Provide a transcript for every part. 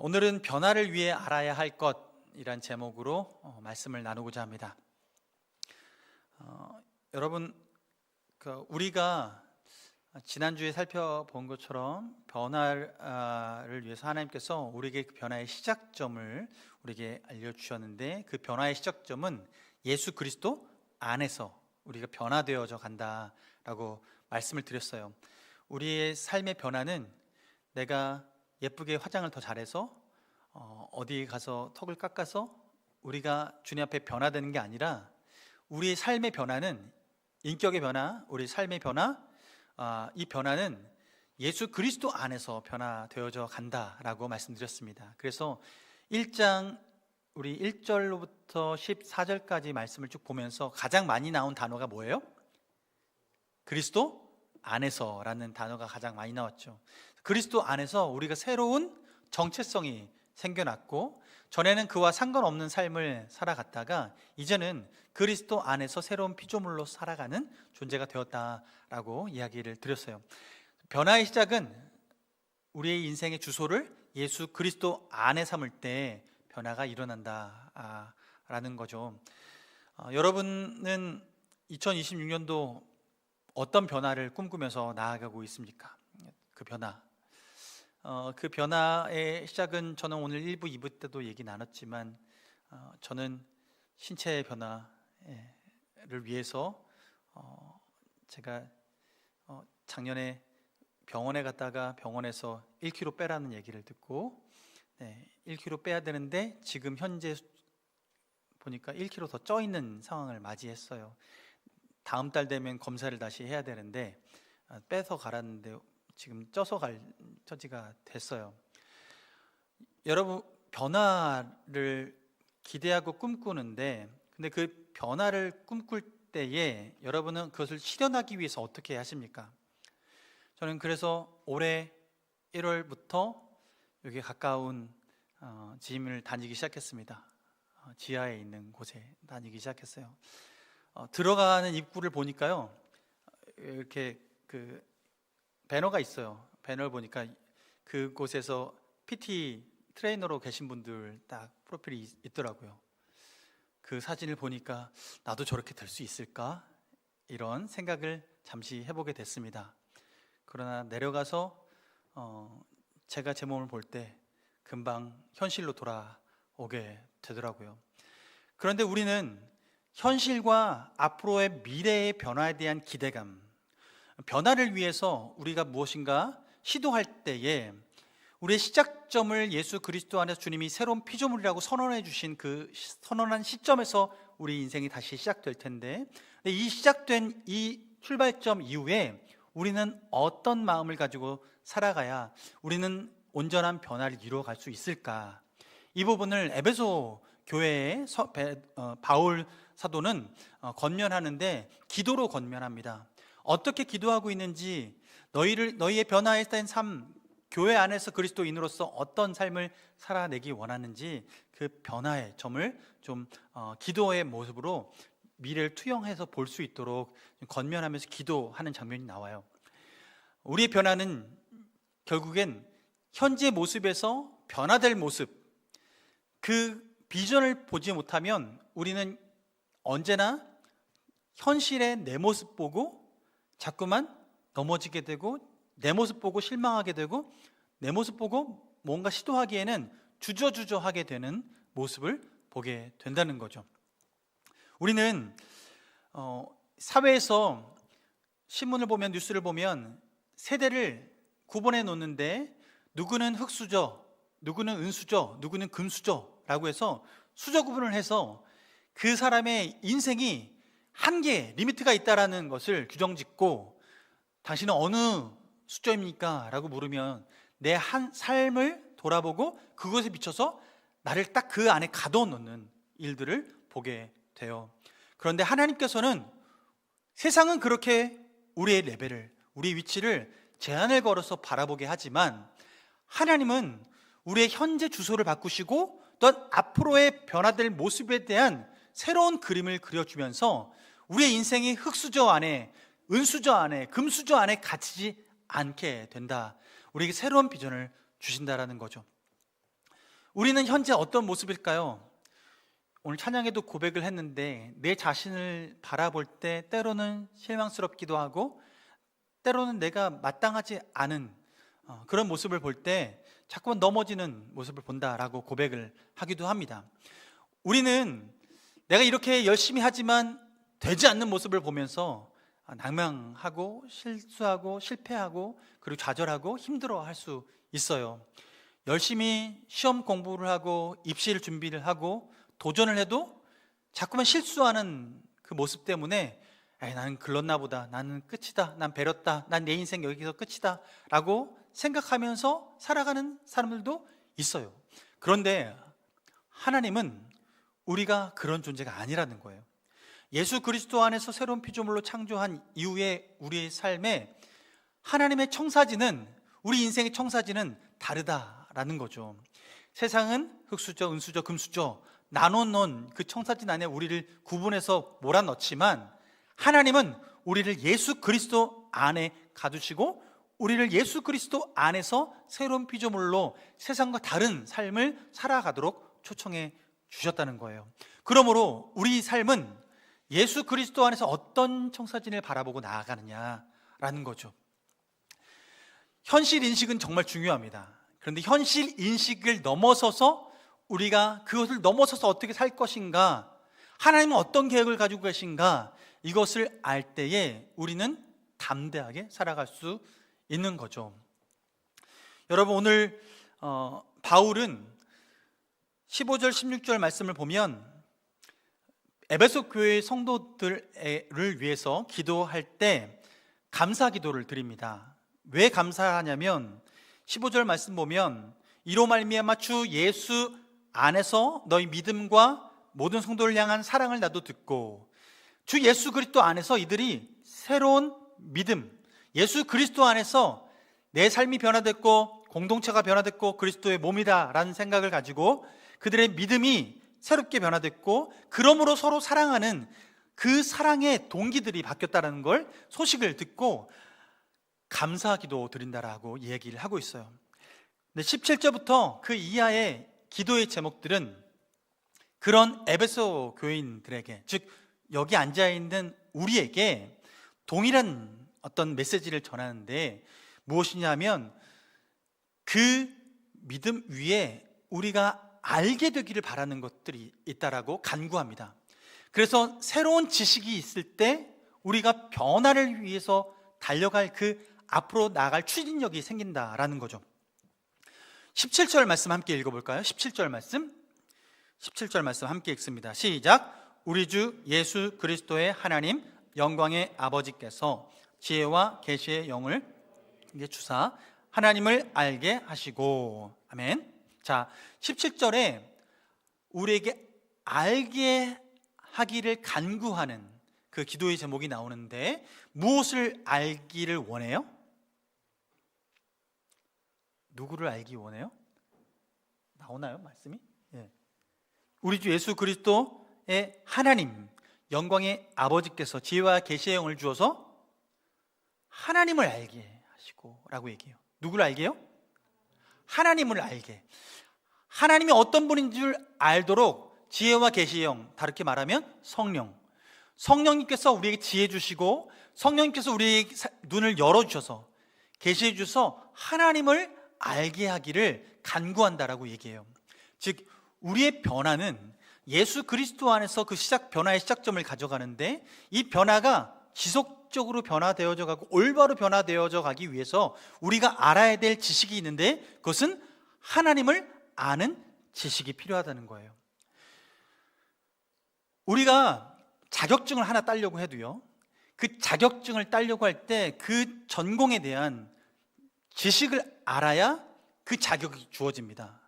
오늘은 변화를 위해 알아야 할 것이란 제목으로 말씀을 나누고자 합니다. 여러분, 우리가 지난주에 살펴본 것처럼 변화를 위해서 하나님께서 우리에게 그 변화의 시작점을 우리에게 알려주셨는데, 그 변화의 시작점은 예수 그리스도 안에서 우리가 변화되어져 간다라고 말씀을 드렸어요. 우리의 삶의 변화는 내가 예쁘게 화장을 더 잘해서 어디 가서 턱을 깎아서 우리가 주님 앞에 변화되는 게 아니라, 우리의 삶의 변화는, 인격의 변화, 우리 삶의 변화, 이 변화는 예수 그리스도 안에서 변화되어져 간다라고 말씀드렸습니다. 그래서 1장 우리 1절로부터 14절까지 말씀을 쭉 보면서 가장 많이 나온 단어가 뭐예요? 그리스도 안에서라는 단어가 가장 많이 나왔죠. 그리스도 안에서 우리가 새로운 정체성이 생겨났고, 전에는 그와 상관없는 삶을 살아갔다가 이제는 그리스도 안에서 새로운 피조물로 살아가는 존재가 되었다라고 이야기를 드렸어요. 변화의 시작은 우리의 인생의 주소를 예수 그리스도 안에 삼을 때 변화가 일어난다라는 거죠. 여러분은 2026년도 어떤 변화를 꿈꾸면서 나아가고 있습니까? 그 변화의 시작은 저는 오늘 1부, 2부 때도 얘기 나눴지만, 저는 신체의 변화를 위해서 제가 작년에 병원에 갔다가 병원에서 1kg 빼라는 얘기를 듣고 1kg 빼야 되는데, 지금 현재 보니까 1kg 더 쪄 있는 상황을 맞이했어요. 다음 달 되면 검사를 다시 해야 되는데 빼서 가라는데 지금 쪄서 갈 처지가 됐어요. 여러분, 변화를 기대하고 꿈꾸는데, 근데 그 변화를 꿈꿀 때에 여러분은 그것을 실현하기 위해서 어떻게 하십니까? 저는 그래서 올해 1월부터 여기 가까운 짐을 다니기 시작했습니다. 지하에 있는 곳에 다니기 시작했어요. 들어가는 입구를 보니까요, 이렇게 그 배너가 있어요. 배너를 보니까 그곳에서 PT 트레이너로 계신 분들 딱 프로필이 있더라고요. 그 사진을 보니까 나도 저렇게 될 수 있을까? 이런 생각을 잠시 해보게 됐습니다. 그러나 내려가서 제가 제 몸을 볼 때 금방 현실로 돌아오게 되더라고요. 그런데 우리는 현실과 앞으로의 미래의 변화에 대한 기대감, 변화를 위해서 우리가 무엇인가 시도할 때에 우리의 시작점을 예수 그리스도 안에서 주님이 새로운 피조물이라고 선언해 주신 그 선언한 시점에서 우리 인생이 다시 시작될 텐데, 이 시작된 이 출발점 이후에 우리는 어떤 마음을 가지고 살아가야 우리는 온전한 변화를 이루어갈 수 있을까? 이 부분을 에베소 교회의 바울 사도는 권면하는데, 기도로 권면합니다. 어떻게 기도하고 있는지, 너희의 변화에 대한 삶, 교회 안에서 그리스도인으로서 어떤 삶을 살아내기 원하는지, 그 변화의 점을 좀 기도의 모습으로 미래를 투영해서 볼 수 있도록 권면하면서 기도하는 장면이 나와요. 우리의 변화는 결국엔 현재 모습에서 변화될 모습, 그 비전을 보지 못하면 우리는 언제나 현실의 내 모습 보고 자꾸만 넘어지게 되고, 내 모습 보고 실망하게 되고, 내 모습 보고 뭔가 시도하기에는 주저하게 되는 모습을 보게 된다는 거죠. 우리는 사회에서 신문을 보면, 뉴스를 보면 세대를 구분해 놓는데, 누구는 흙수저, 누구는 은수저, 누구는 금수저라고 해서 수저 구분을 해서 그 사람의 인생이 한계, 리미트가 있다라는 것을 규정짓고, 당신은 어느 수저입니까? 라고 물으면 내 한 삶을 돌아보고 그것에 비춰서 나를 딱 그 안에 가둬놓는 일들을 보게 돼요. 그런데 하나님께서는, 세상은 그렇게 우리의 레벨을, 우리 위치를 제한을 걸어서 바라보게 하지만, 하나님은 우리의 현재 주소를 바꾸시고 또 앞으로의 변화될 모습에 대한 새로운 그림을 그려주면서 우리의 인생이 흙수저 안에, 은수저 안에, 금수저 안에 갇히지 않게 된다. 우리에게 새로운 비전을 주신다라는 거죠. 우리는 현재 어떤 모습일까요? 오늘 찬양에도 고백을 했는데 내 자신을 바라볼 때 때로는 실망스럽기도 하고 때로는 내가 마땅하지 않은 그런 모습을 볼 때 자꾸만 넘어지는 모습을 본다라고 고백을 하기도 합니다. 우리는 내가 이렇게 열심히 하지만 되지 않는 모습을 보면서 낭망하고 실수하고 실패하고 그리고 좌절하고 힘들어할 수 있어요. 열심히 시험 공부를 하고 입시를 준비를 하고 도전을 해도 자꾸만 실수하는 그 모습 때문에 나는 글렀나 보다, 나는 끝이다, 난 배렸다, 난 내 인생 여기서 끝이다 라고 생각하면서 살아가는 사람들도 있어요. 그런데 하나님은 우리가 그런 존재가 아니라는 거예요. 예수 그리스도 안에서 새로운 피조물로 창조한 이후에 우리의 삶에 하나님의 청사진은, 우리 인생의 청사진은 다르다라는 거죠. 세상은 흙수저, 은수저, 금수저 나눠놓은 그 청사진 안에 우리를 구분해서 몰아넣지만 하나님은 우리를 예수 그리스도 안에 가두시고 우리를 예수 그리스도 안에서 새로운 피조물로 세상과 다른 삶을 살아가도록 초청해 주셨다는 거예요. 그러므로 우리 삶은 예수 그리스도 안에서 어떤 청사진을 바라보고 나아가느냐라는 거죠. 현실 인식은 정말 중요합니다. 그런데 현실 인식을 넘어서서 우리가 그것을 넘어서서 어떻게 살 것인가, 하나님은 어떤 계획을 가지고 계신가, 이것을 알 때에 우리는 담대하게 살아갈 수 있는 거죠. 여러분, 오늘 바울은 15절 16절 말씀을 보면 에베소 교회의 성도들을 위해서 기도할 때 감사 기도를 드립니다. 왜 감사하냐면 15절 말씀 보면 이로 말미암아 주 예수 안에서 너희 믿음과 모든 성도를 향한 사랑을 나도 듣고, 주 예수 그리스도 안에서 이들이 새로운 믿음, 예수 그리스도 안에서 내 삶이 변화됐고 공동체가 변화됐고 그리스도의 몸이다라는 생각을 가지고 그들의 믿음이 새롭게 변화됐고 그러므로 서로 사랑하는 그 사랑의 동기들이 바뀌었다는 걸 소식을 듣고 감사기도 드린다라고 얘기를 하고 있어요. 근데 17절부터 그 이하의 기도의 제목들은 그런 에베소 교인들에게, 즉 여기 앉아있는 우리에게 동일한 어떤 메시지를 전하는데 무엇이냐면 그 믿음 위에 우리가 알게 되기를 바라는 것들이 있다라고 간구합니다. 그래서 새로운 지식이 있을 때 우리가 변화를 위해서 달려갈 그 앞으로 나아갈 추진력이 생긴다라는 거죠. 17절 말씀 함께 읽어볼까요? 17절 말씀 함께 읽습니다. 시작. 우리 주 예수 그리스도의 하나님 영광의 아버지께서 지혜와 계시의 영을 주사 하나님을 알게 하시고. 아멘. 자, 17절에 우리에게 알게 하기를 간구하는 그 기도의 제목이 나오는데 무엇을 알기를 원해요? 누구를 알기 원해요? 나오나요? 말씀이? 예. 우리 주 예수 그리스도의 하나님 영광의 아버지께서 지혜와 계시의 영을 주어서 하나님을 알게 하시고 라고 얘기해요. 누구를 알게요? 하나님을 알게. 하나님이 어떤 분인 줄 알도록 지혜와 계시의 영, 다르게 말하면 성령님께서 우리에게 지혜 주시고 성령님께서 우리의 눈을 열어주셔서 계시해 주셔서 하나님을 알게 하기를 간구한다라고 얘기해요. 즉 우리의 변화는 예수 그리스도 안에서 그 변화의 시작점을 가져가는데 이 변화가 지속적으로 변화되어져 가고 올바로 변화되어져 가기 위해서 우리가 알아야 될 지식이 있는데 그것은 하나님을 아는 지식이 필요하다는 거예요. 우리가 자격증을 하나 따려고 해도요, 그 자격증을 따려고 할 때 그 전공에 대한 지식을 알아야 그 자격이 주어집니다.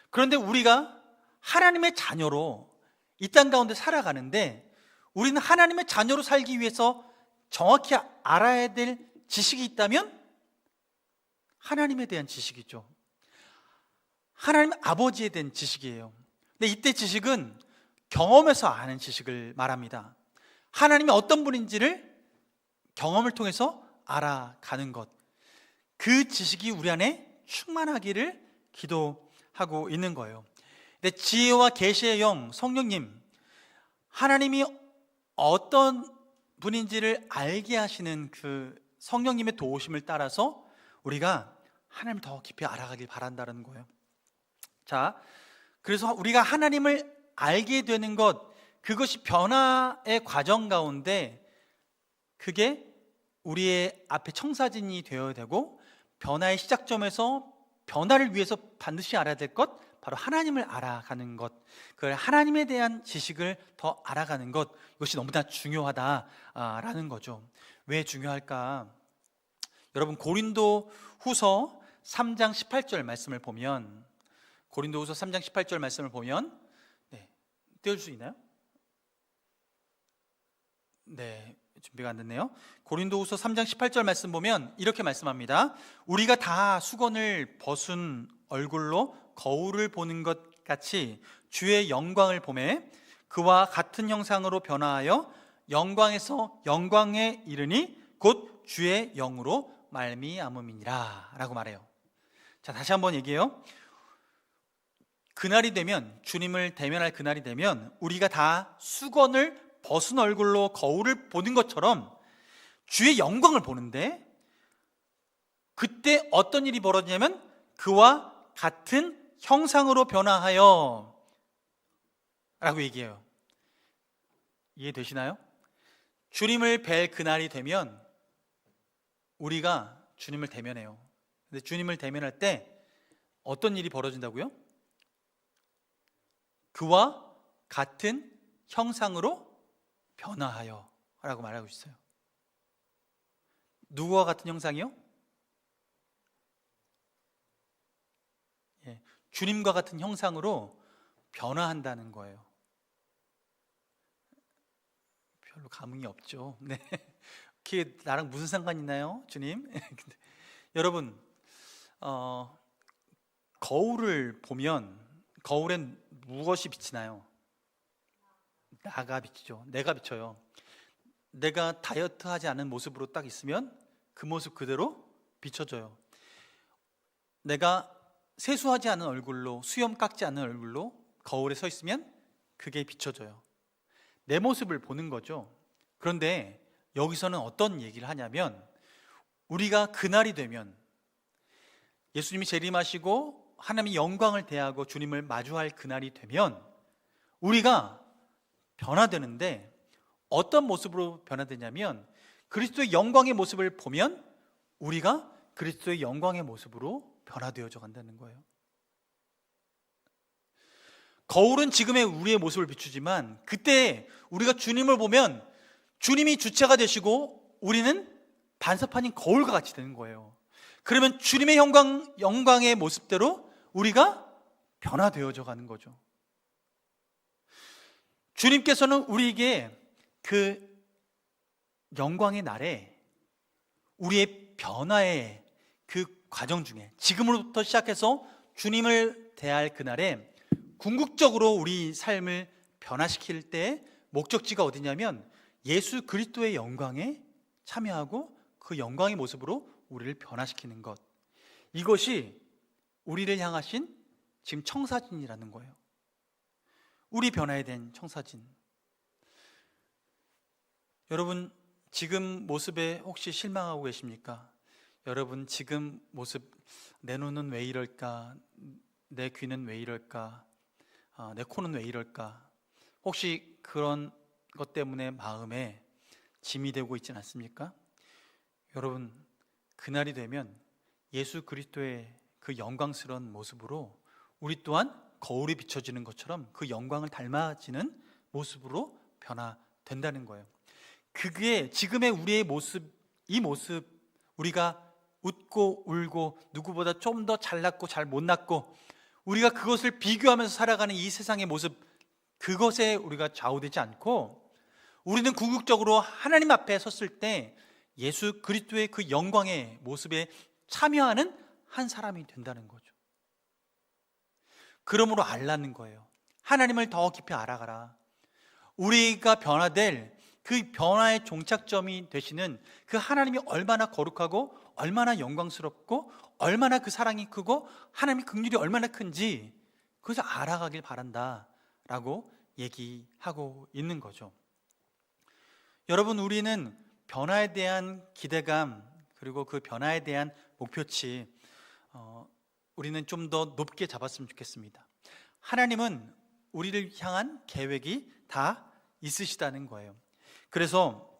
그런데 우리가 하나님의 자녀로 이 땅 가운데 살아가는데 우리는 하나님의 자녀로 살기 위해서 정확히 알아야 될 지식이 있다면 하나님에 대한 지식이죠. 하나님 아버지에 대한 지식이에요. 근데 이때 지식은 경험에서 아는 지식을 말합니다. 하나님이 어떤 분인지를 경험을 통해서 알아가는 것, 그 지식이 우리 안에 충만하기를 하고 있는 거예요. 근데 지혜와 계시의 영, 성령님, 하나님이 어떤 분인지를 알게 하시는 그 성령님의 도우심을 따라서 우리가 하나님을 더 깊이 알아가길 바란다는 거예요. 자, 그래서 우리가 하나님을 알게 되는 것, 그것이 변화의 과정 가운데 그게 우리의 앞에 청사진이 되어야 되고, 변화의 시작점에서 변화를 위해서 반드시 알아야 될 것, 바로 하나님을 알아가는 것, 그 하나님에 대한 지식을 더 알아가는 것, 이것이 너무나 중요하다라는 거죠. 왜 중요할까? 여러분, 고린도 후서 3장 18절 말씀을 보면, 고린도 후서 3장 18절 말씀을 보면, 띄워줄 수 있나요? 네, 준비가 안 됐네요. 고린도후서 3장 18절 말씀 보면 이렇게 말씀합니다. 우리가 다 수건을 벗은 얼굴로 거울을 보는 것 같이 주의 영광을 보매 그와 같은 형상으로 변화하여 영광에서 영광에 이르니 곧 주의 영으로 말미암음이니라 라고 말해요. 자, 다시 한번 얘기해요. 그날이 되면, 주님을 대면할 그날이 되면 우리가 다 수건을 벗은 얼굴로 거울을 보는 것처럼 주의 영광을 보는데, 그때 어떤 일이 벌어지냐면 그와 같은 형상으로 변화하여 라고 얘기해요. 이해되시나요? 주님을 뵐 그날이 되면 우리가 주님을 대면해요. 근데 주님을 대면할 때 어떤 일이 벌어진다고요? 그와 같은 형상으로 변화하여 라고 말하고 있어요. 누구와 같은 형상이요? 주님과 같은 형상으로 변화한다는 거예요. 별로 감흥이 없죠. 네. 그게 나랑 무슨 상관 있나요, 주님? 여러분, 거울을 보면 거울엔 무엇이 비치나요? 나가 비치죠. 내가 비쳐요. 내가 다이어트 하지 않은 모습으로 딱 있으면 그 모습 그대로 비춰져요. 내가 세수하지 않은 얼굴로, 수염 깎지 않은 얼굴로 거울에 서 있으면 그게 비춰져요. 내 모습을 보는 거죠. 그런데 여기서는 어떤 얘기를 하냐면, 우리가 그날이 되면 예수님이 재림하시고 하나님이 영광을 대하고 주님을 마주할 그날이 되면 우리가 변화되는데, 어떤 모습으로 변화되냐면 그리스도의 영광의 모습을 보면 우리가 그리스도의 영광의 모습으로 변화되어져 간다는 거예요. 거울은 지금의 우리의 모습을 비추지만 그때 우리가 주님을 보면 주님이 주체가 되시고 우리는 반사판인 거울과 같이 되는 거예요. 그러면 주님의 영광의 모습대로 우리가 변화되어져 가는 거죠. 주님께서는 우리에게 그 영광의 날에 우리의 변화의 그 과정 중에, 지금으로부터 시작해서 주님을 대할 그날에 궁극적으로 우리 삶을 변화시킬 때 목적지가 어디냐면 예수 그리스도의 영광에 참여하고 그 영광의 모습으로 우리를 변화시키는 것, 이것이 우리를 향하신 지금 청사진이라는 거예요. 우리 변화에 대한 청사진. 여러분, 지금 모습에 혹시 실망하고 계십니까? 여러분, 지금 모습, 내 눈은 왜 이럴까? 내 귀는 왜 이럴까? 내 코는 왜 이럴까? 혹시 그런 것 때문에 마음에 짐이 되고 있지는 않습니까? 여러분, 그날이 되면 예수 그리스도의 그 영광스러운 모습으로 우리 또한 거울이 비춰지는 것처럼 그 영광을 닮아지는 모습으로 변화된다는 거예요. 그게 지금의 우리의 모습, 이 모습, 우리가 웃고 울고 누구보다 좀 더 잘났고 잘 못났고 우리가 그것을 비교하면서 살아가는 이 세상의 모습, 그것에 우리가 좌우되지 않고 우리는 궁극적으로 하나님 앞에 섰을 때 예수 그리스도의 그 영광의 모습에 참여하는 한 사람이 된다는 거죠. 그러므로 알라는 거예요. 하나님을 더 깊이 알아가라. 우리가 변화될 그 변화의 종착점이 되시는 그 하나님이 얼마나 거룩하고 얼마나 영광스럽고 얼마나 그 사랑이 크고 하나님의 긍휼이 얼마나 큰지 그것을 알아가길 바란다라고 얘기하고 있는 거죠. 여러분, 우리는 변화에 대한 기대감 그리고 그 변화에 대한 목표치 우리는 좀 더 높게 잡았으면 좋겠습니다. 하나님은 우리를 향한 계획이 다 있으시다는 거예요. 그래서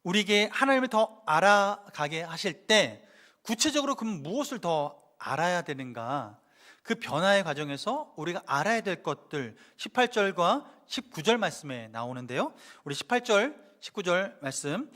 우리에게 하나님을 더 알아가게 하실 때 구체적으로 그럼 무엇을 더 알아야 되는가? 그 변화의 과정에서 우리가 알아야 될 것들 18절과 19절 말씀에 나오는데요. 우리 18절, 19절 말씀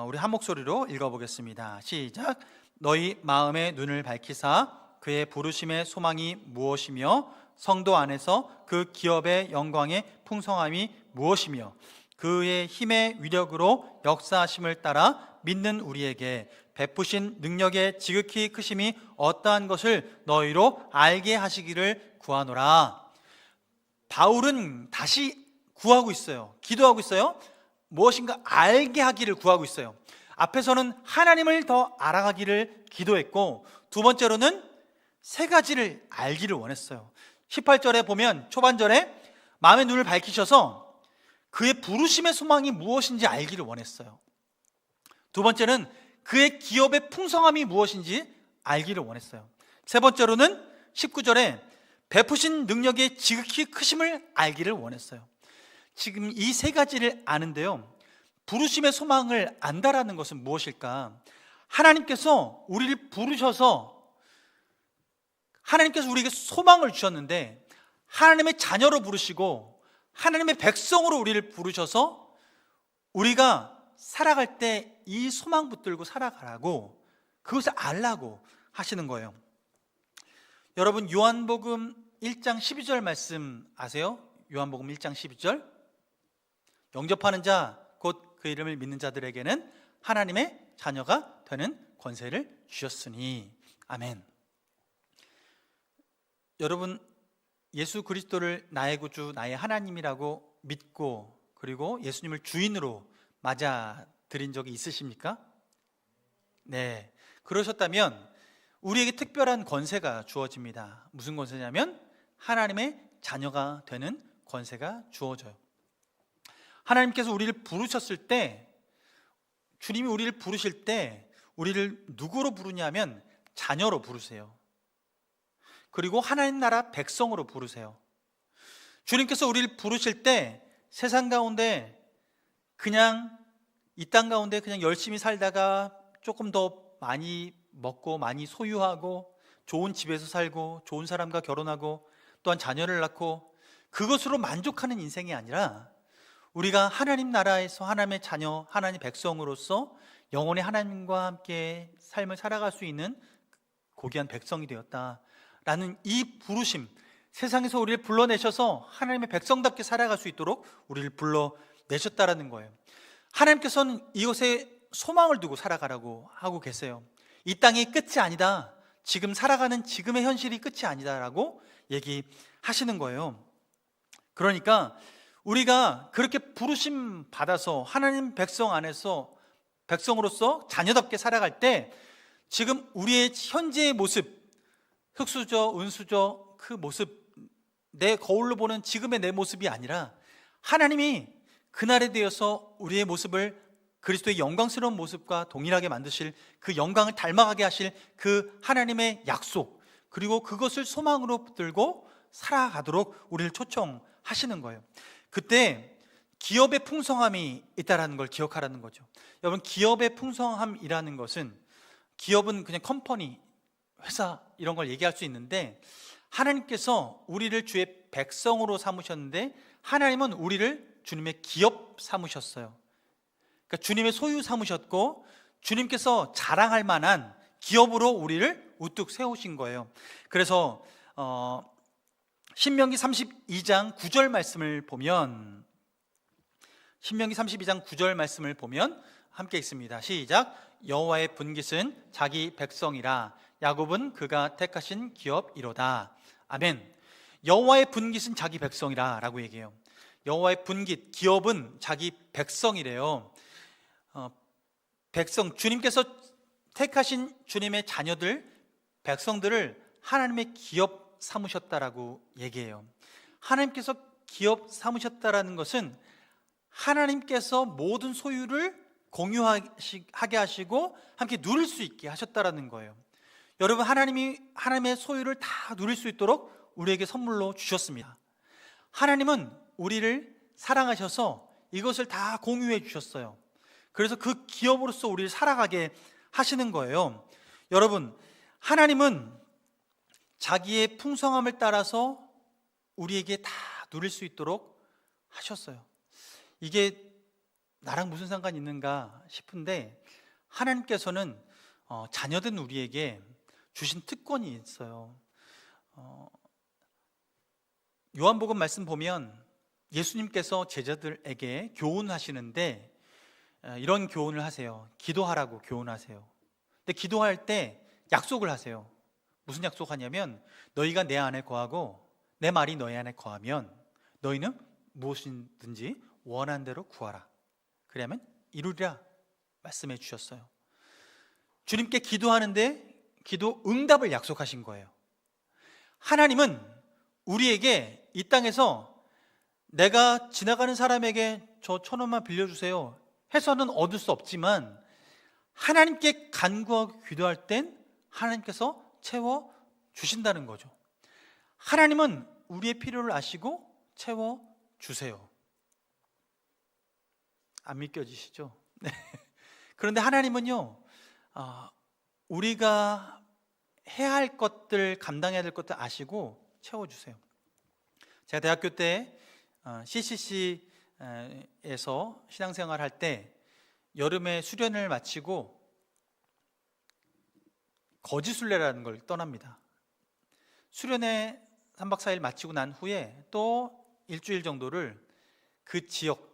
우리 한 목소리로 읽어보겠습니다. 시작. 너희 마음의 눈을 밝히사 그의 부르심의 소망이 무엇이며 성도 안에서 그 기업의 영광의 풍성함이 무엇이며 그의 힘의 위력으로 역사하심을 따라 믿는 우리에게 베푸신 능력의 지극히 크심이 어떠한 것을 너희로 알게 하시기를 구하노라. 바울은 다시 구하고 있어요. 기도하고 있어요. 무엇인가 알게 하기를 구하고 있어요. 앞에서는 하나님을 더 알아가기를 기도했고, 두 번째로는 세 가지를 알기를 원했어요. 18절에 보면 초반절에 마음의 눈을 밝히셔서 그의 부르심의 소망이 무엇인지 알기를 원했어요. 두 번째는 그의 기업의 풍성함이 무엇인지 알기를 원했어요. 세 번째로는 19절에 베푸신 능력의 지극히 크심을 알기를 원했어요. 지금 이 세 가지를 아는데요, 부르심의 소망을 안다라는 것은 무엇일까? 하나님께서 우리를 부르셔서 하나님께서 우리에게 소망을 주셨는데 하나님의 자녀로 부르시고 하나님의 백성으로 우리를 부르셔서 우리가 살아갈 때 이 소망 붙들고 살아가라고, 그것을 알라고 하시는 거예요. 여러분, 요한복음 1장 12절 말씀 아세요? 요한복음 1장 12절. 영접하는 자 곧 그 이름을 믿는 자들에게는 하나님의 자녀가 되는 권세를 주셨으니. 아멘. 여러분, 예수 그리스도를 나의 구주, 나의 하나님이라고 믿고 그리고 예수님을 주인으로 맞아들인 적이 있으십니까? 네, 그러셨다면 우리에게 특별한 권세가 주어집니다. 무슨 권세냐면 하나님의 자녀가 되는 권세가 주어져요. 하나님께서 우리를 부르셨을 때, 주님이 우리를 부르실 때 우리를 누구로 부르냐면 자녀로 부르세요. 그리고 하나님 나라 백성으로 부르세요. 주님께서 우리를 부르실 때 세상 가운데 그냥 이 땅 가운데 그냥 열심히 살다가 조금 더 많이 먹고 많이 소유하고 좋은 집에서 살고 좋은 사람과 결혼하고 또한 자녀를 낳고 그것으로 만족하는 인생이 아니라 우리가 하나님 나라에서 하나님의 자녀, 하나님 백성으로서 영원히 하나님과 함께 삶을 살아갈 수 있는 고귀한 백성이 되었다라는 이 부르심, 세상에서 우리를 불러내셔서 하나님의 백성답게 살아갈 수 있도록 우리를 불러내셨다라는 거예요. 하나님께서는 이것에 소망을 두고 살아가라고 하고 계세요. 이 땅이 끝이 아니다, 지금 살아가는 지금의 현실이 끝이 아니다라고 얘기하시는 거예요. 그러니까 우리가 그렇게 부르심 받아서 하나님 백성 안에서 백성으로서 자녀답게 살아갈 때 지금 우리의 현재의 모습, 흙수저, 은수저 그 모습, 내 거울로 보는 지금의 내 모습이 아니라 하나님이 그날에 대해서 우리의 모습을 그리스도의 영광스러운 모습과 동일하게 만드실, 그 영광을 닮아가게 하실 그 하나님의 약속, 그리고 그것을 소망으로 붙들고 살아가도록 우리를 초청하시는 거예요. 그때 기업의 풍성함이 있다는 걸 기억하라는 거죠. 여러분, 기업의 풍성함이라는 것은, 기업은 그냥 컴퍼니, 회사 이런 걸 얘기할 수 있는데 하나님께서 우리를 주의 백성으로 삼으셨는데 하나님은 우리를 주님의 기업 삼으셨어요. 그러니까 주님의 소유 삼으셨고 주님께서 자랑할 만한 기업으로 우리를 우뚝 세우신 거예요. 그래서 신명기 32장 9절 말씀을 보면, 신명기 32장 9절 말씀을 보면 함께 읽습니다. 시작. 여호와의 분깃은 자기 백성이라 야곱은 그가 택하신 기업이로다. 아멘. 여호와의 분깃은 자기 백성이라 라고 얘기해요. 여호와의 분깃, 기업은 자기 백성이래요. 백성, 주님께서 택하신 주님의 자녀들, 백성들을 하나님의 기업 삼으셨다라고 얘기해요. 하나님께서 기업 삼으셨다라는 것은 하나님께서 모든 소유를 공유하게 하시고 함께 누릴 수 있게 하셨다라는 거예요. 여러분, 하나님이 하나님의 소유를 다 누릴 수 있도록 우리에게 선물로 주셨습니다. 하나님은 우리를 사랑하셔서 이것을 다 공유해 주셨어요. 그래서 그 기업으로서 우리를 살아가게 하시는 거예요. 여러분, 하나님은 자기의 풍성함을 따라서 우리에게 다 누릴 수 있도록 하셨어요. 이게 나랑 무슨 상관이 있는가 싶은데, 하나님께서는 자녀된 우리에게 주신 특권이 있어요. 요한복음 말씀 보면 예수님께서 제자들에게 교훈하시는데 이런 교훈을 하세요. 기도하라고 교훈하세요. 근데 기도할 때 약속을 하세요. 무슨 약속하냐면, 너희가 내 안에 거하고 내 말이 너희 안에 거하면 너희는 무엇이든지 원하는 대로 구하라. 그러면 이루리라 말씀해 주셨어요. 주님께 기도하는데 기도 응답을 약속하신 거예요. 하나님은 우리에게 이 땅에서 내가 지나가는 사람에게 저 1,000원만 빌려주세요 해서는 얻을 수 없지만, 하나님께 간구하고 기도할 땐 하나님께서 채워주신다는 거죠. 하나님은 우리의 필요를 아시고 채워주세요. 안 믿겨지시죠? 네. 그런데 하나님은요, 우리가 해야 할 것들, 감당해야 될 것들 아시고 채워주세요. 제가 대학교 때 CCC에서 신앙생활 할 때 여름에 수련을 마치고 거지순례라는 걸 떠납니다. 수련회 3박 4일 마치고 난 후에 또 일주일 정도를 그 지역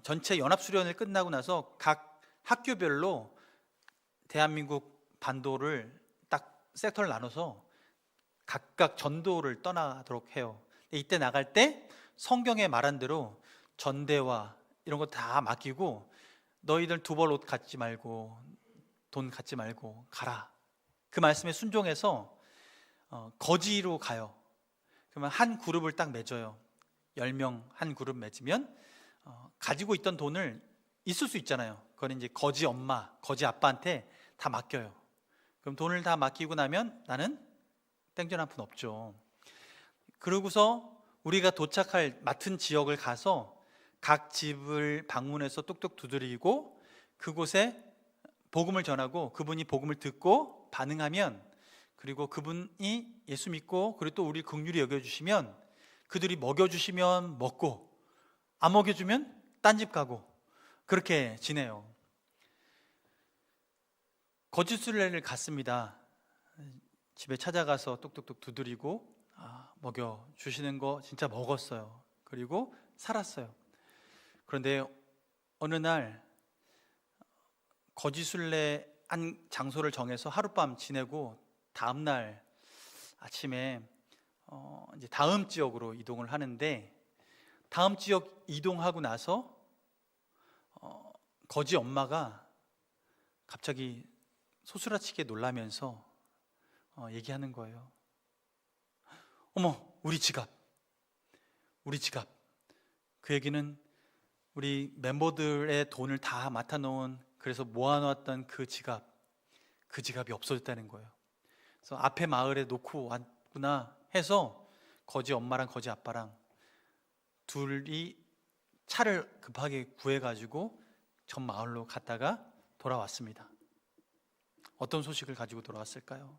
전체 연합수련을 끝나고 나서 각 학교별로 대한민국 반도를 딱 섹터를 나눠서 각각 전도를 떠나도록 해요. 이때 나갈 때 성경에 말한 대로 전대와 이런 거 다 맡기고, 너희들 두 벌 옷 갖지 말고 돈 갖지 말고 가라, 그 말씀에 순종해서 거지로 가요. 그러면 한 그룹을 딱 맺어요. 10명 한 그룹 맺으면 가지고 있던 돈을, 있을 수 있잖아요, 그건 이제 거지 엄마, 거지 아빠한테 다 맡겨요. 그럼 돈을 다 맡기고 나면 나는 땡전 한 푼 없죠. 그러고서 우리가 도착할 맡은 지역을 가서 각 집을 방문해서 뚝뚝 두드리고 그곳에 복음을 전하고, 그분이 복음을 듣고 반응하면, 그리고 그분이 예수 믿고 그리고 또 우리 긍휼히 여겨주시면 그들이 먹여주시면 먹고, 안 먹여주면 딴 집 가고, 그렇게 지내요. 거짓순례를 갔습니다. 집에 찾아가서 뚝뚝뚝 두드리고 먹여주시는 거 진짜 먹었어요. 그리고 살았어요. 그런데 어느 날 거짓순례 한 장소를 정해서 하룻밤 지내고 다음 날 아침에 이제 다음 지역으로 이동을 하는데, 다음 지역 이동하고 나서 거지 엄마가 갑자기 소스라치게 놀라면서 얘기하는 거예요. 어머, 우리 지갑. 그 얘기는 우리 멤버들의 돈을 다 맡아놓은, 그래서 모아놓았던 그 지갑이 없어졌다는 거예요. 그래서 앞에 마을에 놓고 왔구나 해서 거지 엄마랑 거지 아빠랑 둘이 차를 급하게 구해가지고 전 마을로 갔다가 돌아왔습니다. 어떤 소식을 가지고 돌아왔을까요?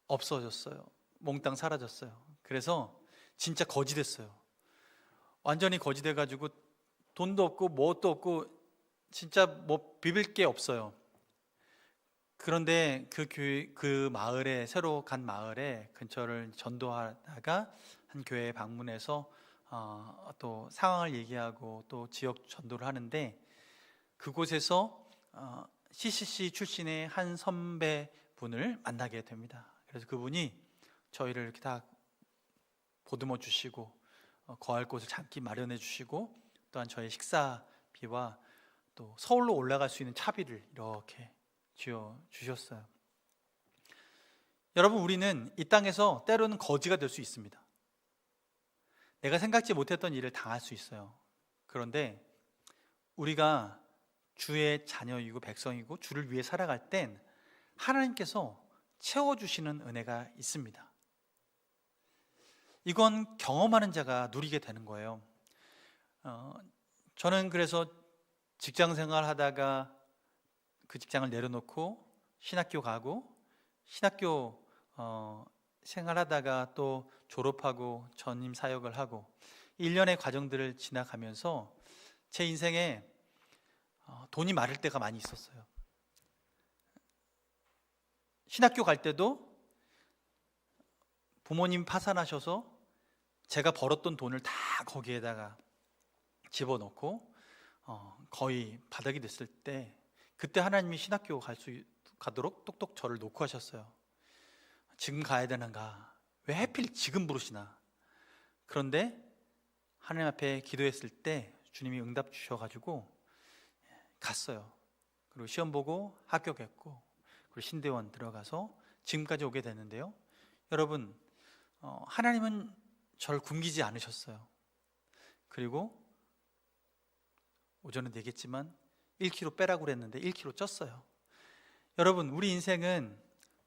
없어졌어요. 몽땅 사라졌어요. 그래서 진짜 거지 됐어요. 완전히 거지 돼가지고 돈도 없고 뭣도 없고 진짜 뭐 비빌 게 없어요. 그런데 그 마을에, 새로 간 마을에 근처를 전도하다가 한 교회에 방문해서 또 상황을 얘기하고 또 지역 전도를 하는데, 그곳에서 CCC 출신의 한 선배분을 만나게 됩니다. 그래서 그분이 저희를 이렇게 다 보듬어 주시고 거할 곳을 잠기 마련해 주시고 또한 저의 식사비와 또 서울로 올라갈 수 있는 차비를 이렇게 지어 주셨어요. 여러분, 우리는 이 땅에서 때로는 거지가 될 수 있습니다. 내가 생각지 못했던 일을 당할 수 있어요. 그런데 우리가 주의 자녀이고 백성이고 주를 위해 살아갈 땐 하나님께서 채워주시는 은혜가 있습니다. 이건 경험하는 자가 누리게 되는 거예요. 저는 그래서 직장 생활 하다가 그 직장을 내려놓고 신학교 가고, 신학교 생활하다가 또 졸업하고 전임 사역을 하고 1년의 과정들을 지나가면서 제 인생에 돈이 마를 때가 많이 있었어요. 신학교 갈 때도 부모님 파산하셔서 제가 벌었던 돈을 다 거기에다가 집어넣고 거의 바닥이 됐을 때, 그때 하나님이 신학교 가도록 똑똑 저를 놓고 하셨어요. 지금 가야 되는가? 왜 하필 지금 부르시나? 그런데 하나님 앞에 기도했을 때 주님이 응답 주셔가지고 갔어요. 그리고 시험 보고 합격했고, 그리고 신대원 들어가서 지금까지 오게 됐는데요. 여러분, 하나님은 저를 굶기지 않으셨어요. 그리고 오전에 얘기했지만 1kg 빼라고 그랬는데 1kg 쪘어요. 여러분, 우리 인생은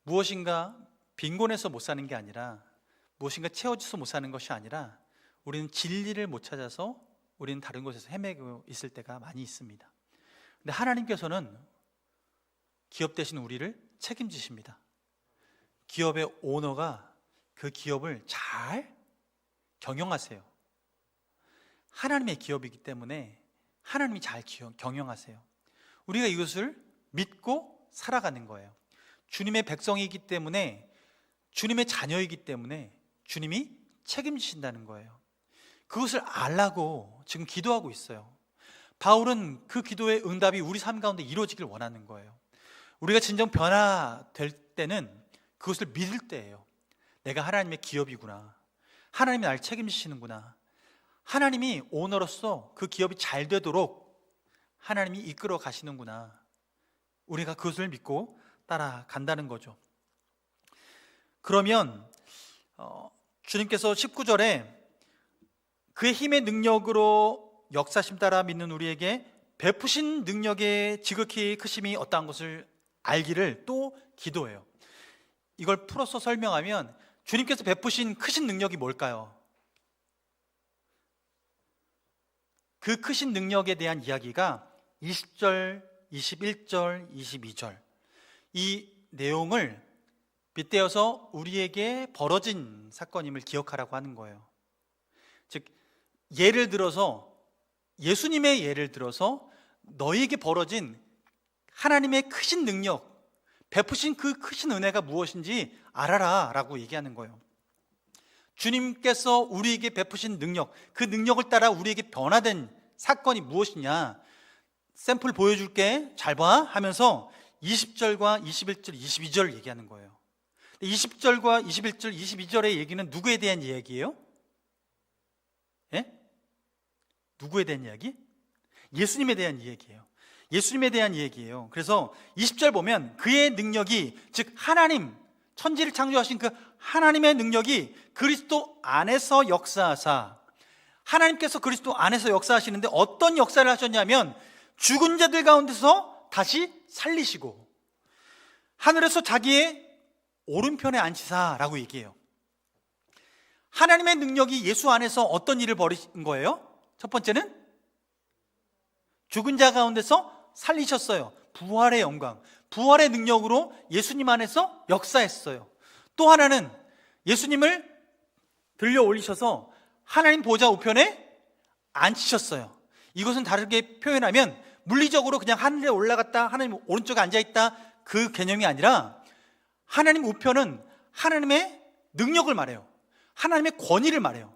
무엇인가 빈곤해서 못 사는 게 아니라, 무엇인가 채워져서 못 사는 것이 아니라, 우리는 진리를 못 찾아서 우리는 다른 곳에서 헤매고 있을 때가 많이 있습니다. 근데 하나님께서는 기업 대신 우리를 책임지십니다. 기업의 오너가 그 기업을 잘 경영하세요. 하나님의 기업이기 때문에 하나님이 잘 경영하세요. 우리가 이것을 믿고 살아가는 거예요. 주님의 백성이기 때문에, 주님의 자녀이기 때문에 주님이 책임지신다는 거예요. 그것을 알라고 지금 기도하고 있어요. 바울은 그 기도의 응답이 우리 삶 가운데 이루어지길 원하는 거예요. 우리가 진정 변화될 때는 그것을 믿을 때예요. 내가 하나님의 기업이구나, 하나님이 나를 책임지시는구나, 하나님이 오너로서 그 기업이 잘 되도록 하나님이 이끌어 가시는구나, 우리가 그것을 믿고 따라간다는 거죠. 그러면 주님께서 19절에 그의 힘의 능력으로 역사심 따라 믿는 우리에게 베푸신 능력의 지극히 크심이 어떠한 것을 알기를 또 기도해요. 이걸 풀어서 설명하면 주님께서 베푸신 크신 능력이 뭘까요? 그 크신 능력에 대한 이야기가 20절, 21절, 22절 이 내용을 빗대어서 우리에게 벌어진 사건임을 기억하라고 하는 거예요. 즉, 예를 들어서 예수님의 예를 들어서 너희에게 벌어진 하나님의 크신 능력, 베푸신 그 크신 은혜가 무엇인지 알아라 라고 얘기하는 거예요. 주님께서 우리에게 베푸신 능력, 그 능력을 따라 우리에게 변화된 사건이 무엇이냐, 샘플 보여줄게, 잘 봐 하면서 20절과 21절, 22절 얘기하는 거예요. 20절과 21절, 22절의 얘기는 누구에 대한 이야기예요? 예? 누구에 대한 이야기? 예수님에 대한 이야기예요. 예수님에 대한 이야기예요. 그래서 20절 보면 그의 능력이, 즉 하나님, 천지를 창조하신 그 하나님의 능력이 그리스도 안에서 역사하사, 하나님께서 그리스도 안에서 역사하시는데 어떤 역사를 하셨냐면 죽은 자들 가운데서 다시 살리시고 하늘에서 자기의 오른편에 앉히사라고 얘기해요. 하나님의 능력이 예수 안에서 어떤 일을 벌이신 거예요? 첫 번째는 죽은 자 가운데서 살리셨어요. 부활의 영광, 부활의 능력으로 예수님 안에서 역사했어요. 또 하나는 예수님을 들려 올리셔서 하나님 보좌 우편에 앉히셨어요. 이것은 다르게 표현하면 물리적으로 그냥 하늘에 올라갔다 하나님 오른쪽에 앉아있다 그 개념이 아니라, 하나님 우편은 하나님의 능력을 말해요. 하나님의 권위를 말해요.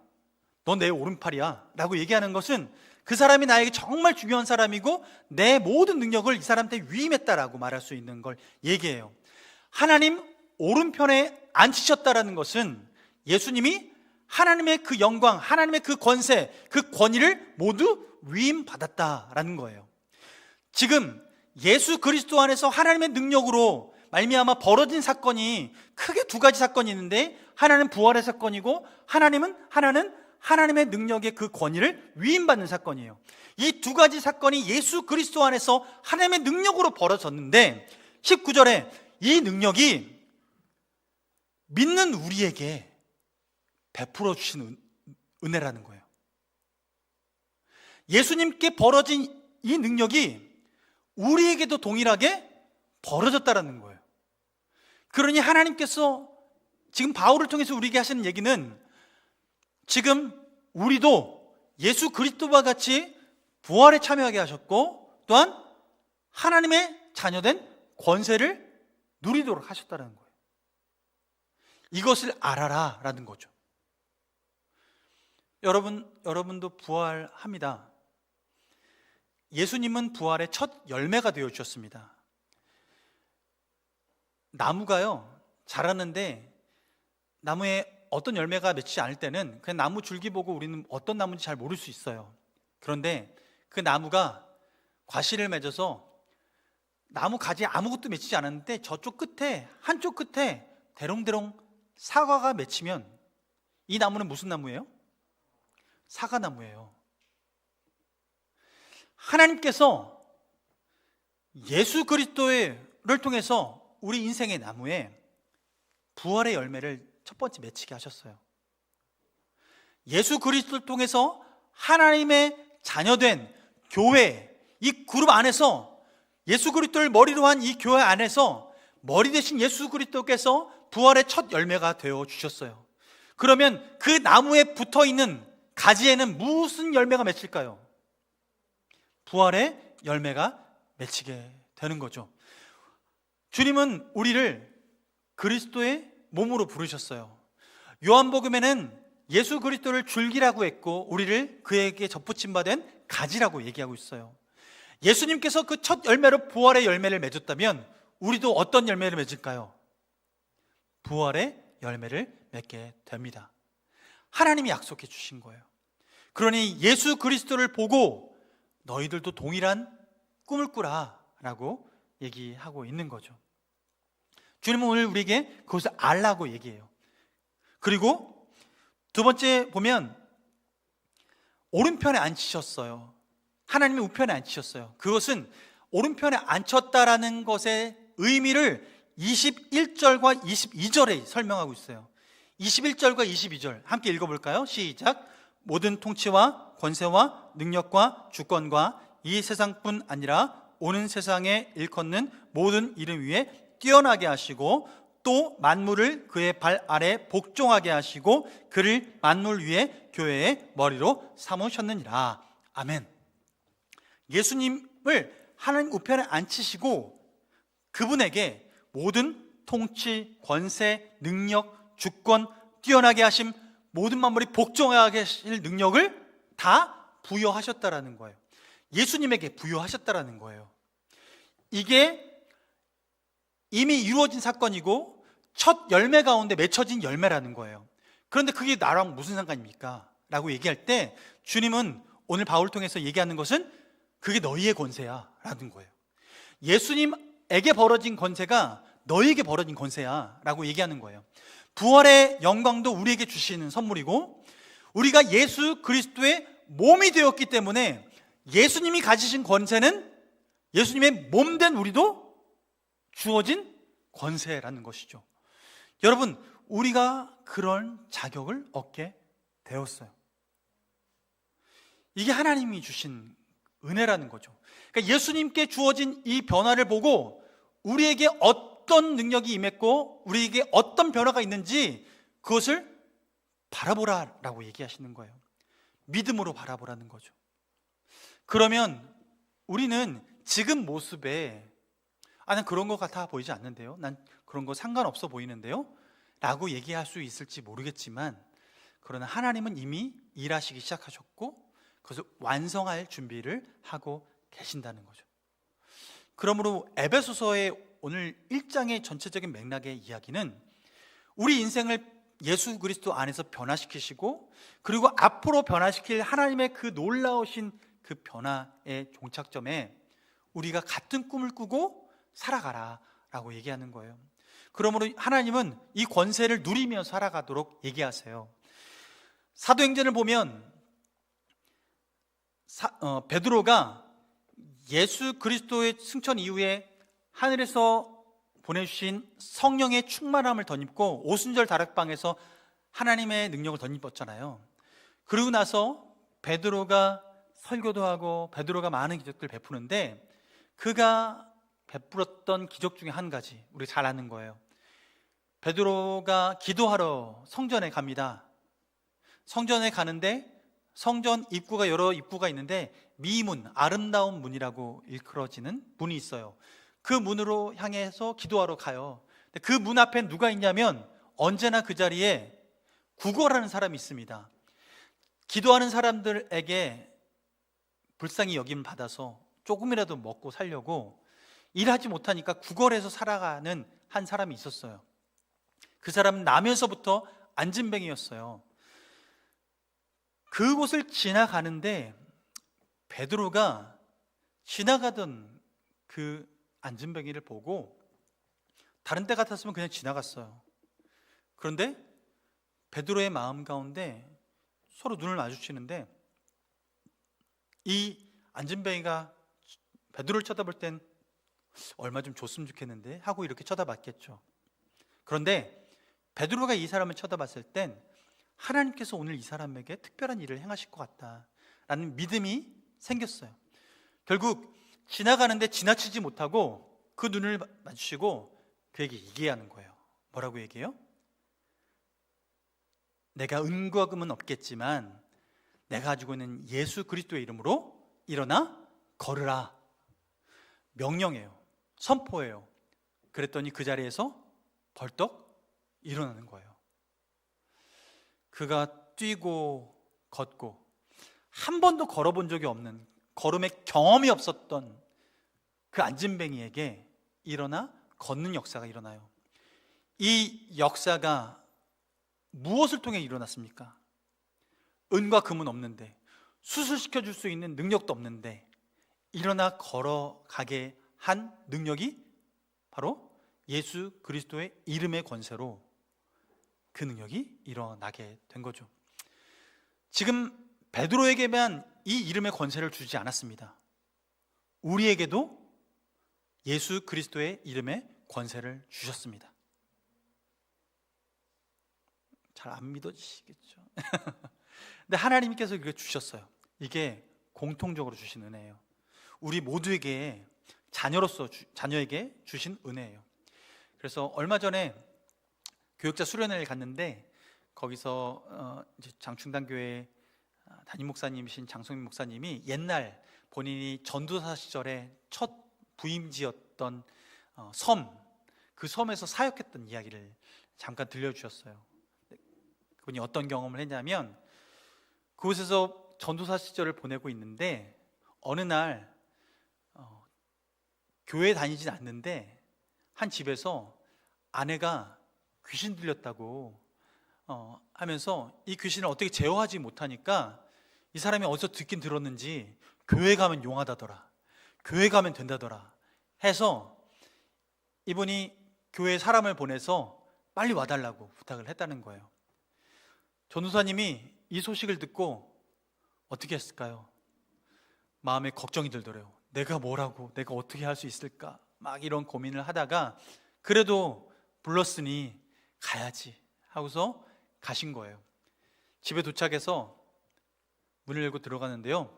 너 내 오른팔이야 라고 얘기하는 것은 그 사람이 나에게 정말 중요한 사람이고 내 모든 능력을 이 사람한테 위임했다라고 말할 수 있는 걸 얘기해요. 하나님 오른편에 앉히셨다라는 것은 예수님이 하나님의 그 영광, 하나님의 그 권세, 그 권위를 모두 위임받았다라는 거예요. 지금 예수 그리스도 안에서 하나님의 능력으로 말미암아 벌어진 사건이 크게 두 가지 사건이 있는데, 하나는 부활의 사건이고 하나는 하나님의 능력의 그 권위를 위임받는 사건이에요. 이 두 가지 사건이 예수 그리스도 안에서 하나님의 능력으로 벌어졌는데, 19절에 이 능력이 믿는 우리에게 베풀어 주신 은혜라는 거예요. 예수님께 벌어진 이 능력이 우리에게도 동일하게 벌어졌다라는 거예요. 그러니 하나님께서 지금 바울을 통해서 우리에게 하시는 얘기는, 지금 우리도 예수 그리스도와 같이 부활에 참여하게 하셨고, 또한 하나님의 자녀된 권세를 누리도록 하셨다는 거예요. 이것을 알아라 라는 거죠. 여러분도 부활합니다. 예수님은 부활의 첫 열매가 되어 주셨습니다. 나무가요, 자라는데 나무에 어떤 열매가 맺히지 않을 때는 그냥 나무 줄기 보고 우리는 어떤 나무인지 잘 모를 수 있어요. 그런데 그 나무가 과실을 맺어서 나무 가지에 아무것도 맺히지 않았는데 저쪽 끝에, 한쪽 끝에 대롱대롱 사과가 맺히면 이 나무는 무슨 나무예요? 사과나무예요. 하나님께서 예수 그리스도를 통해서 우리 인생의 나무에 부활의 열매를 첫 번째 맺히게 하셨어요. 예수 그리스도를 통해서 하나님의 자녀된 교회, 이 그룹 안에서 예수 그리스도를 머리로 한 이 교회 안에서 머리 대신 예수 그리스도께서 부활의 첫 열매가 되어 주셨어요. 그러면 그 나무에 붙어 있는 가지에는 무슨 열매가 맺힐까요? 부활의 열매가 맺히게 되는 거죠. 주님은 우리를 그리스도의 몸으로 부르셨어요. 요한복음에는 예수 그리스도를 줄기라고 했고 우리를 그에게 접붙임 받은 가지라고 얘기하고 있어요. 예수님께서 그 첫 열매로 부활의 열매를 맺었다면 우리도 어떤 열매를 맺을까요? 부활의 열매를 맺게 됩니다. 하나님이 약속해 주신 거예요. 그러니 예수 그리스도를 보고 너희들도 동일한 꿈을 꾸라 라고 얘기하고 있는 거죠. 주님은 오늘 우리에게 그것을 알라고 얘기해요. 그리고 두 번째 보면 오른편에 앉히셨어요. 하나님이 우편에 앉히셨어요. 그것은 오른편에 앉혔다라는 것의 의미를 21절과 22절에 설명하고 있어요. 21절과 22절 함께 읽어볼까요? 시작. 모든 통치와 권세와 능력과 주권과 이 세상뿐 아니라 오는 세상에 일컫는 모든 이름 위에 뛰어나게 하시고 또 만물을 그의 발 아래 복종하게 하시고 그를 만물 위에 교회의 머리로 삼으셨느니라. 아멘. 예수님을 하나님 우편에 앉히시고 그분에게 모든 통치, 권세, 능력, 주권, 뛰어나게 하심, 모든 만물이 복종하게 하실 능력을 다 부여하셨다라는 거예요. 예수님에게 부여하셨다라는 거예요. 이게 이미 이루어진 사건이고 첫 열매 가운데 맺혀진 열매라는 거예요. 그런데 그게 나랑 무슨 상관입니까? 라고 얘기할 때 주님은 오늘 바울을 통해서 얘기하는 것은 그게 너희의 권세야 라는 거예요. 예수님에게 벌어진 권세가 너희에게 벌어진 권세야 라고 얘기하는 거예요. 부활의 영광도 우리에게 주시는 선물이고 우리가 예수 그리스도의 몸이 되었기 때문에 예수님이 가지신 권세는 예수님의 몸된 우리도 주어진 권세라는 것이죠. 여러분, 우리가 그런 자격을 얻게 되었어요. 이게 하나님이 주신 은혜라는 거죠. 그러니까 예수님께 주어진 이 변화를 보고 우리에게 어떤 능력이 임했고 우리에게 어떤 변화가 있는지 그것을 바라보라라고 얘기하시는 거예요. 믿음으로 바라보라는 거죠. 그러면 우리는 지금 모습에 난 그런 것 같아 보이지 않는데요, 난 그런 거 상관없어 보이는데요 라고 얘기할 수 있을지 모르겠지만 그러나 하나님은 이미 일하시기 시작하셨고 그것을 완성할 준비를 하고 계신다는 거죠. 그러므로 에베소서의 오늘 1장의 전체적인 맥락의 이야기는 우리 인생을 예수 그리스도 안에서 변화시키시고, 그리고 앞으로 변화시킬 하나님의 그 놀라우신 그 변화의 종착점에 우리가 같은 꿈을 꾸고 살아가라 라고 얘기하는 거예요. 그러므로 하나님은 이 권세를 누리며 살아가도록 얘기하세요. 사도행전을 보면 베드로가 예수 그리스도의 승천 이후에 하늘에서 보내주신 성령의 충만함을 덧입고 오순절 다락방에서 하나님의 능력을 덧입었잖아요. 그러고 나서 베드로가 설교도 하고 베드로가 많은 기적들을 베푸는데, 그가 베풀었던 기적 중에 한 가지 우리 잘 아는 거예요. 베드로가 기도하러 성전에 갑니다. 성전에 가는데 성전 입구가 여러 입구가 있는데 미문, 아름다운 문이라고 일컬어지는 문이 있어요. 그 문으로 향해서 기도하러 가요. 그 문 앞에 누가 있냐면 언제나 그 자리에 구걸하는 사람이 있습니다. 기도하는 사람들에게 불쌍히 여김을 받아서 조금이라도 먹고 살려고 일하지 못하니까 구걸해서 살아가는 한 사람이 있었어요. 그 사람은 나면서부터 안진뱅이였어요. 그곳을 지나가는데 베드로가 지나가던 그 안진뱅이를 보고 다른 때 같았으면 그냥 지나갔어요. 그런데 베드로의 마음 가운데 서로 눈을 마주치는데 이 안진뱅이가 베드로를 쳐다볼 땐 얼마 좀 줬으면 좋겠는데 하고 이렇게 쳐다봤겠죠. 그런데 베드로가 이 사람을 쳐다봤을 땐 하나님께서 오늘 이 사람에게 특별한 일을 행하실 것 같다라는 믿음이 생겼어요. 결국 지나가는데 지나치지 못하고 그 눈을 마주치고 그에게 얘기하는 거예요. 뭐라고 얘기해요? 내가 은과 금은 없겠지만 내가 가지고 있는 예수 그리스도의 이름으로 일어나 걸으라. 명령해요. 선포해요. 그랬더니 그 자리에서 벌떡 일어나는 거예요. 그가 뛰고 걷고 한 번도 걸어본 적이 없는, 걸음의 경험이 없었던 그 안진뱅이에게 일어나 걷는 역사가 일어나요. 이 역사가 무엇을 통해 일어났습니까? 은과 금은 없는데, 수술시켜 줄 수 있는 능력도 없는데 일어나 걸어가게 한 능력이 바로 예수 그리스도의 이름의 권세로 그 능력이 일어나게 된 거죠. 지금 베드로에게만 이 이름의 권세를 주지 않았습니다. 우리에게도 예수 그리스도의 이름의 권세를 주셨습니다. 잘 안 믿어지시겠죠? 근데 하나님께서 이렇게 주셨어요. 이게 공통적으로 주신 은혜예요. 우리 모두에게 자녀에게 주신 은혜예요. 그래서 얼마 전에 교육자 수련회를 갔는데 거기서 이제 장충당교회 담임 목사님이신 장성민 목사님이 옛날 본인이 전도사 시절에 첫 부임지였던 그 섬에서 사역했던 이야기를 잠깐 들려주셨어요. 그분이 어떤 경험을 했냐면 그곳에서 전도사 시절을 보내고 있는데 어느 날 교회 다니진 않는데 한 집에서 아내가 귀신 들렸다고 하면서 이 귀신을 어떻게 제어하지 못하니까 이 사람이 어디서 듣긴 들었는지 교회 가면 용하다더라, 교회 가면 된다더라 해서 이분이 교회 사람을 보내서 빨리 와달라고 부탁을 했다는 거예요. 전도사님이 이 소식을 듣고 어떻게 했을까요? 마음에 걱정이 들더래요. 내가 뭐라고, 내가 어떻게 할 수 있을까, 막 이런 고민을 하다가 그래도 불렀으니 가야지 하고서 가신 거예요. 집에 도착해서 문을 열고 들어가는데요,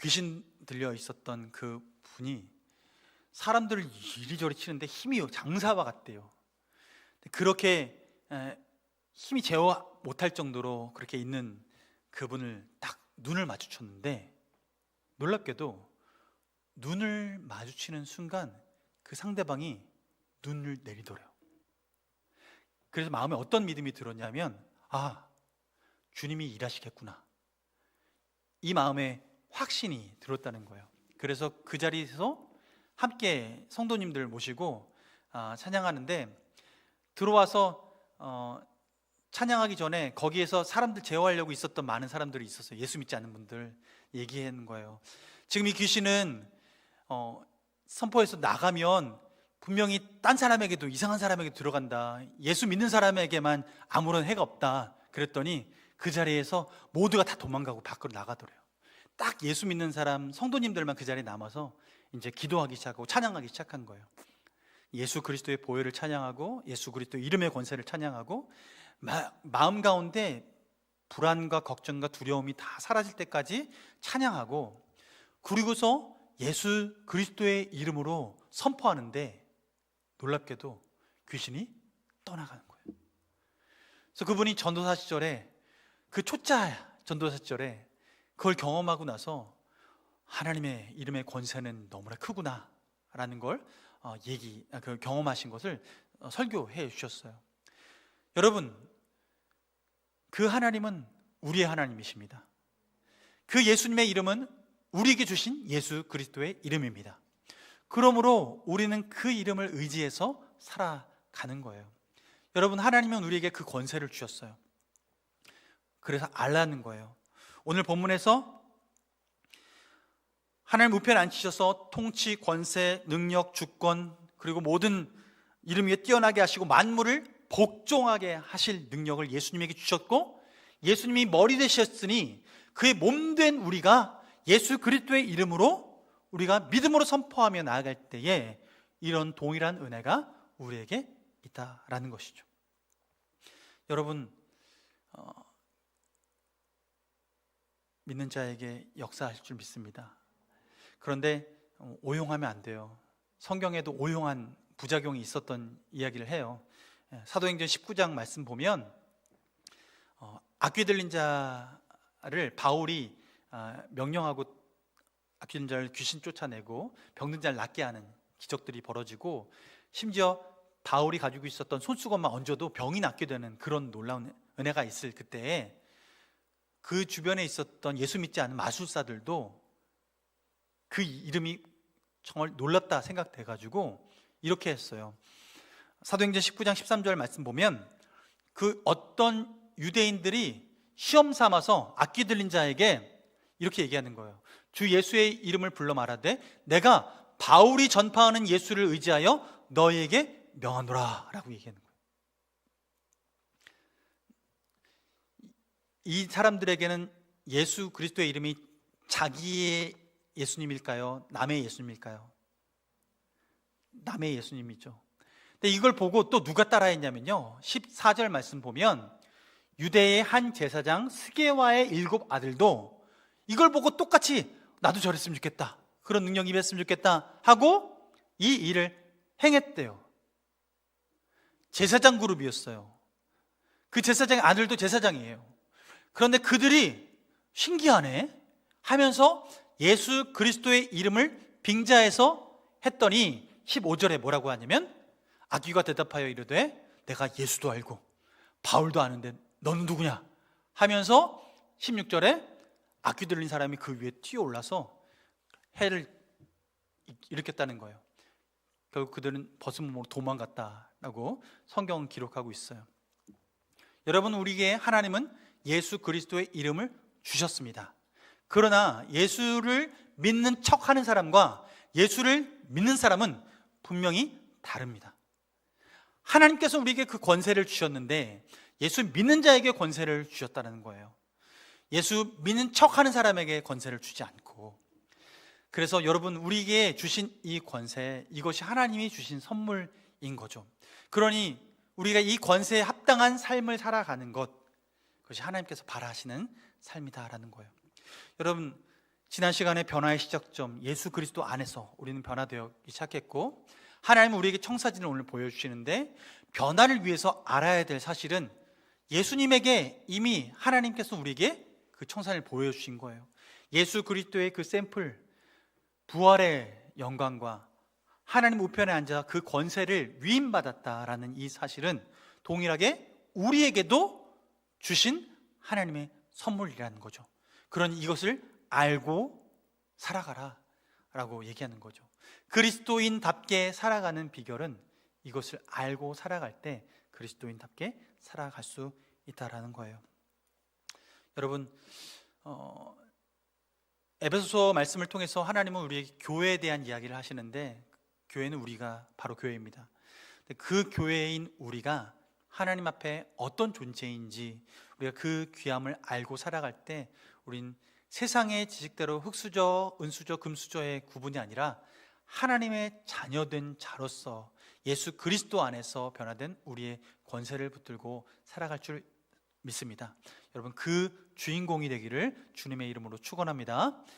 귀신 들려 있었던 그 분이 사람들을 이리저리 치는데 힘이 장사와 같대요. 그렇게 힘이 제어 못할 정도로 그렇게 있는 그분을 딱 눈을 마주쳤는데 놀랍게도 눈을 마주치는 순간 그 상대방이 눈을 내리더래요. 그래서 마음에 어떤 믿음이 들었냐면 주님이 일하시겠구나, 이 마음에 확신이 들었다는 거예요. 그래서 그 자리에서 함께 성도님들 모시고 찬양하는데 들어와서 찬양하기 전에 거기에서 사람들 제어하려고 있었던 많은 사람들이 있었어요. 예수 믿지 않는 분들 얘기하는 거예요. 지금 이 귀신은 선포해서 나가면 분명히 딴 사람에게도, 이상한 사람에게 들어간다, 예수 믿는 사람에게만 아무런 해가 없다 그랬더니 그 자리에서 모두가 다 도망가고 밖으로 나가더래요. 딱 예수 믿는 사람, 성도님들만 그 자리에 남아서 이제 기도하기 시작하고 찬양하기 시작한 거예요. 예수 그리스도의 보혈을 찬양하고 예수 그리스도의 이름의 권세를 찬양하고 마음 가운데 불안과 걱정과 두려움이 다 사라질 때까지 찬양하고, 그리고서 예수 그리스도의 이름으로 선포하는데 놀랍게도 귀신이 떠나가는 거예요. 그래서 그분이 전도사 시절에, 그 초짜 전도사 시절에 그걸 경험하고 나서 하나님의 이름의 권세는 너무나 크구나 라는 걸 그 경험하신 것을 설교해 주셨어요. 여러분, 그 하나님은 우리의 하나님이십니다. 그 예수님의 이름은 우리에게 주신 예수 그리스도의 이름입니다. 그러므로 우리는 그 이름을 의지해서 살아가는 거예요. 여러분, 하나님은 우리에게 그 권세를 주셨어요. 그래서 알라는 거예요. 오늘 본문에서 하나님 우편에 앉히셔서 통치, 권세, 능력, 주권, 그리고 모든 이름 위에 뛰어나게 하시고 만물을 복종하게 하실 능력을 예수님에게 주셨고, 예수님이 머리 되셨으니 그의 몸된 우리가 예수 그리스도의 이름으로 우리가 믿음으로 선포하며 나아갈 때에 이런 동일한 은혜가 우리에게 있다라는 것이죠. 여러분, 믿는 자에게 역사하실 줄 믿습니다. 그런데 오용하면 안 돼요. 성경에도 오용한 부작용이 있었던 이야기를 해요. 사도행전 19장 말씀 보면 악귀 들린 자를 바울이 명령하고 악귀 들린 자를 귀신 쫓아내고 병든 자를 낫게 하는 기적들이 벌어지고, 심지어 바울이 가지고 있었던 손수건만 얹어도 병이 낫게 되는 그런 놀라운 은혜가 있을 그때에 그 주변에 있었던 예수 믿지 않은 마술사들도 그 이름이 정말 놀랍다 생각돼가지고 이렇게 했어요. 사도행전 19장 13절 말씀 보면 그 어떤 유대인들이 시험 삼아서 악귀 들린 자에게 이렇게 얘기하는 거예요. 주 예수의 이름을 불러 말하되 내가 바울이 전파하는 예수를 의지하여 너희에게 명하노라 라고 얘기하는 거예요. 이 사람들에게는 예수 그리스도의 이름이 자기의 예수님일까요? 남의 예수님일까요? 남의 예수님이죠. 근데 이걸 보고 또 누가 따라했냐면요, 14절 말씀 보면 유대의 한 제사장 스게와의 7 아들도 이걸 보고 똑같이 나도 저랬으면 좋겠다, 그런 능력 임했으면 좋겠다 하고 이 일을 행했대요. 제사장 그룹이었어요. 그 제사장의 아들도 제사장이에요. 그런데 그들이 신기하네 하면서 예수 그리스도의 이름을 빙자해서 했더니 15절에 뭐라고 하냐면 악귀가 대답하여 이르되 내가 예수도 알고 바울도 아는데 너는 누구냐 하면서 16절에 악귀 들린 사람이 그 위에 뛰어올라서 해를 일으켰다는 거예요. 결국 그들은 벗은 몸으로 도망갔다라고 성경은 기록하고 있어요. 여러분, 우리에게 하나님은 예수 그리스도의 이름을 주셨습니다. 그러나 예수를 믿는 척하는 사람과 예수를 믿는 사람은 분명히 다릅니다. 하나님께서 우리에게 그 권세를 주셨는데 예수 믿는 자에게 권세를 주셨다는 거예요. 예수 믿는 척하는 사람에게 권세를 주지 않고. 그래서 여러분, 우리에게 주신 이 권세, 이것이 하나님이 주신 선물인 거죠. 그러니 우리가 이 권세에 합당한 삶을 살아가는 것, 그것이 하나님께서 바라시는 삶이다라는 거예요. 여러분, 지난 시간에 변화의 시작점 예수 그리스도 안에서 우리는 변화되기 시작했고, 하나님은 우리에게 청사진을 오늘 보여주시는데 변화를 위해서 알아야 될 사실은 예수님에게 이미 하나님께서 우리에게 그 청사진을 보여주신 거예요. 예수 그리스도의 그 샘플, 부활의 영광과 하나님 우편에 앉아 그 권세를 위임받았다라는 이 사실은 동일하게 우리에게도 주신 하나님의 선물이라는 거죠. 그러니 이것을 알고 살아가라 라고 얘기하는 거죠. 그리스도인답게 살아가는 비결은 이것을 알고 살아갈 때 그리스도인답게 살아갈 수 있다라는 거예요. 여러분, 에베소서 말씀을 통해서 하나님은 우리에게 교회에 대한 이야기를 하시는데, 교회는 우리가 바로 교회입니다. 그 교회인 우리가 하나님 앞에 어떤 존재인지 우리가 그 귀함을 알고 살아갈 때 우린 세상의 지식대로 흙수저, 은수저, 금수저의 구분이 아니라 하나님의 자녀된 자로서 예수 그리스도 안에서 변화된 우리의 권세를 붙들고 살아갈 줄 믿습니다. 여러분, 그 주인공이 되기를 주님의 이름으로 축원합니다.